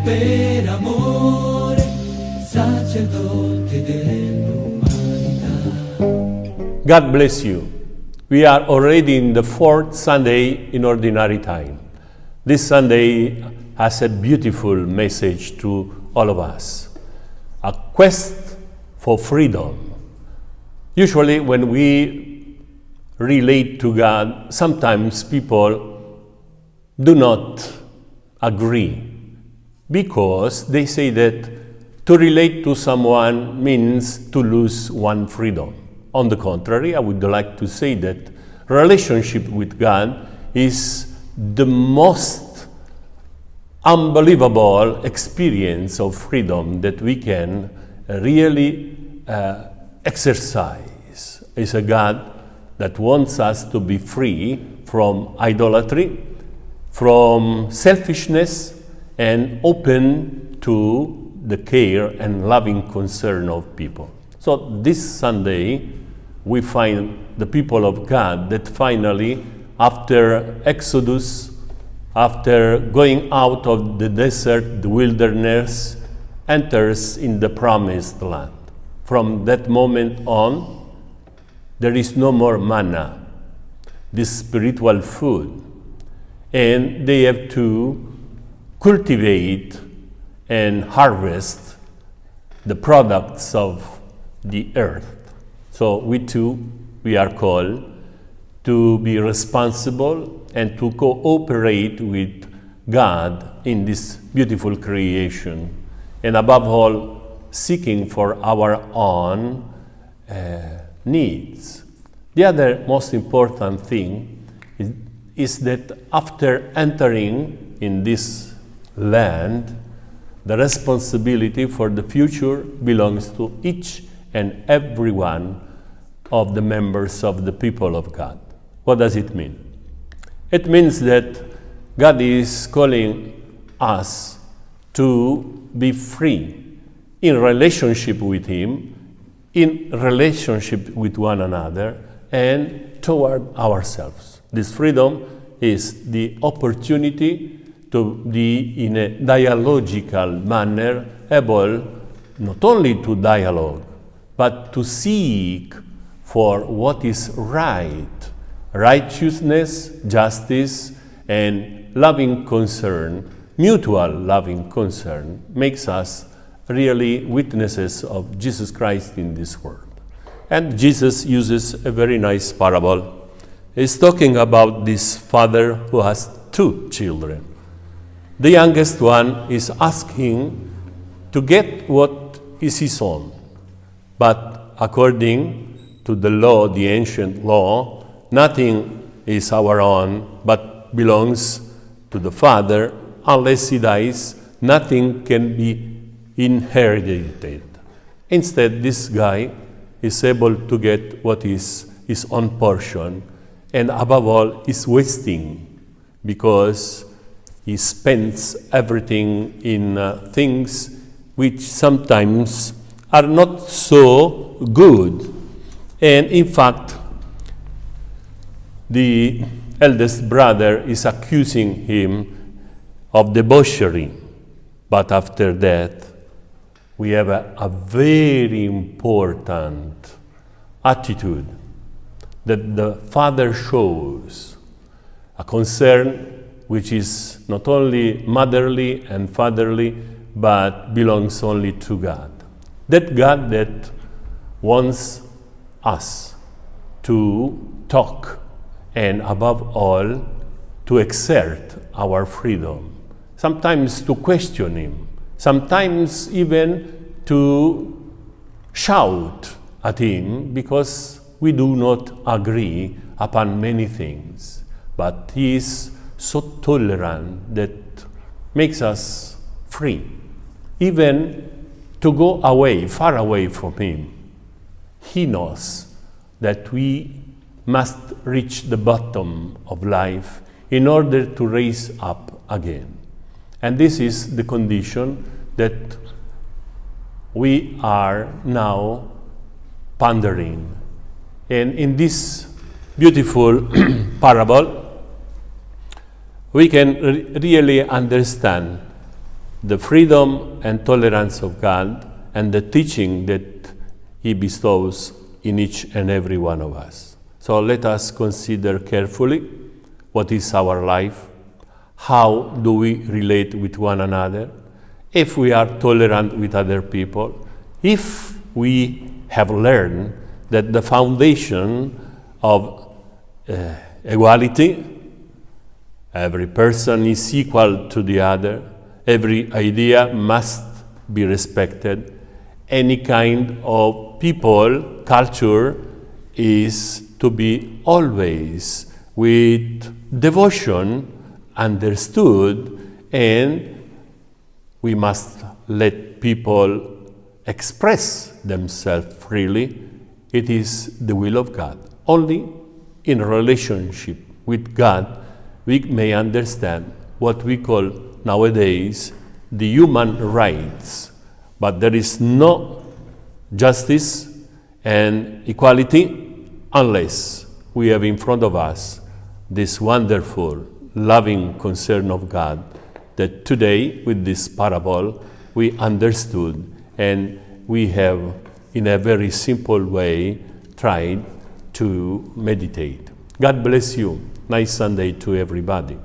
per amore, sacerdote dell'umanità. God bless you. We are already in the fourth Sunday in Ordinary Time. This Sunday has a beautiful message to all of us. A quest for freedom. Usually when we relate to God, sometimes people do not agree because they say that to relate to someone means to lose one freedom. On the contrary, I would like to say that relationship with God is the most unbelievable experience of freedom that we can really exercise. It's a God that wants us to be free from idolatry, from selfishness, and open to the care and loving concern of people. So this Sunday, we find the people of God that finally, after Exodus, after going out of the desert, the wilderness, enters in the promised land. From that moment on, there is no more manna, this spiritual food, and they have to cultivate and harvest the products of the earth. So we too, we are called to be responsible and to cooperate with God in this beautiful creation, and above all, seeking for our own needs. The other most important thing is that after entering in this land, the responsibility for the future belongs to each and every one of the members of the people of God. What does it mean? It means that God is calling us to be free in relationship with Him, in relationship with one another, and toward ourselves. This freedom is the opportunity to be in a dialogical manner, able not only to dialogue, but to seek for what is right. Righteousness, justice, and loving concern, mutual loving concern, makes us really witnesses of Jesus Christ in this world. And Jesus uses a very nice parable. He's talking about this father who has two children. The youngest one is asking to get what is his own. But according to the law, the ancient law, nothing is our own but belongs to the father. Unless he dies, nothing can be inherited. Instead, this guy is able to get what is his own portion, and above all, is wasting because he spends everything in things which sometimes are not so good. And in fact, the eldest brother is accusing him of debauchery. But after that, we have a very important attitude that the father shows, a concern which is not only motherly and fatherly, but belongs only to God. That God that wants us to talk and above all to exert our freedom, sometimes to question Him, sometimes even to shout at Him because we do not agree upon many things. But He is so tolerant that makes us free, even to go away, far away from Him. He knows that we must reach the bottom of life in order to raise up again. And this is the condition that we are now pondering. And in this beautiful parable, we can really understand the freedom and tolerance of God and the teaching that He bestows in each and every one of us. So let us consider carefully what is our life, how do we relate with one another, if we are tolerant with other people, if we have learned that the foundation of equality, every person is equal to the other, every idea must be respected, any kind of people, culture is to be always with devotion understood, and we must let people express themselves freely. It is the will of God. Only in relationship with God we may understand what we call nowadays the human rights. But there is no justice and equality unless we have in front of us this wonderful, loving concern of God that today with this parable we understood and we have in a very simple way tried to meditate. God bless you. Nice Sunday to everybody.